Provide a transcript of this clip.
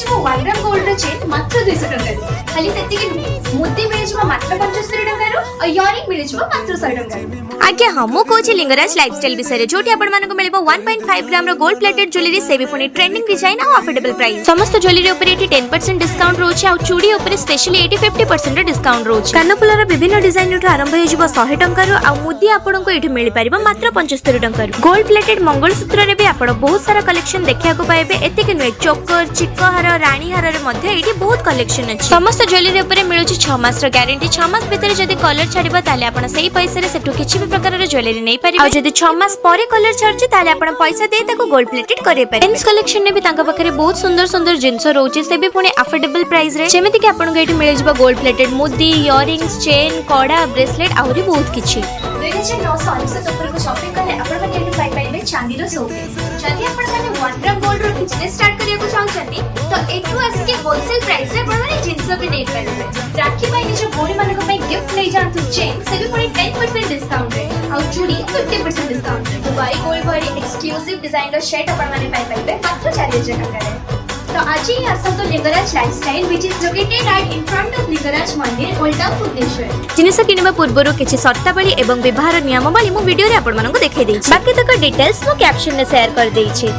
मिल 1 gram gold chain मात्र 200 टका खाली सेतिके मुद्दी मिल मात्र 75 टका और इयरिंग मिल मात्र 100 टका। आज्ञा हाँ मु कहूँ लिंगराज लाइफस्टाइल विषय जोटी आपण मानक मिलिबो 1.5 ग्राम रो गोल्ड प्लेटेड ज्वेलरी से भी पुनी ट्रेंडिंग डिजाइन और अफोर्डेबल प्राइस समस्त ज्वेलरी ऊपर 10% डिस्काउंट रोचे आ चूड़ी ऊपर स्पेशली 50% डिस्काउंट रोचे कानफुलर विभिन्न डिजाइन आरंभ हो 100 टका आ मुदी आपन को एठी मिल पारिबो मात्र 75 टका। गोल्ड प्लेटेड मंगलसूत्र रे भी आपण बहुत सारा कलेक्शन देखिया को पाइबे एतिक नुए चोकर चिकहार रानी हार रे मध्ये एठी बहुत कलेक्शन अछि। समस्त ज्वेलरी ऊपर मिलुची 6 मास रो गारंटी 6 मास भीतर जदी कलर छाडिबो ताले आपण सही पैसा रे सेठु किछि भी प्रकार रो ज्वेलरी नै पारिबे आ जदी 6 मास परे कलर छाडछि ताले आपण पैसा दे ताको गोल्ड प्लेटेड करे पारे। मेंस कलेक्शन ने भी तांका पाखरे बहुत सुंदर सुंदर जिंस रोचे से भी पुनी अफोर्डेबल प्राइस रे जेमिति कि आपण को एठी मिल जबो गोल्ड प्लेटेड मुदी इयरिंग्स चेन कड़ा ब्रेसलेट आउरी बहुत किछि 2999 ऊपर को शॉपिंग करे आपण माने एठी पाइ पाइबे चांदी रो शोकेस जदी आपण माने 1 ग्राम गोल्ड रो बिजनेस स्टार्ट करिया को चाहछन्ती तो एठु आसी के होलसेल प्राइस रे आपण माने जिंस भी नै पाइबे राखी पाइ निज भोरी मानक पई गिफ्ट नै जानतु चेन से भी पुनी 10% डिस्काउंट रे आ चूड़ी 50% डिस्काउंट रे दुबई गोल्ड भरी एक्सक्लूसिव डिजाइन रो शर्ट आपण माने पाइ पाइबे मात्र 4000 टका रे। तो आज ही आसम तो Lingaraj lifestyle which is located right in front of Lingaraj मंदिर ओल्ड टाउन भुवनेश्वर। जिनिस किनिबा पूर्वरो किछि शर्तावली एवं व्यवहार नियमावली मु वीडियो रे आपण मानकु देखाइ देछि बाकी तक डिटेल्स मु कैप्शन में शेयर कर देछि।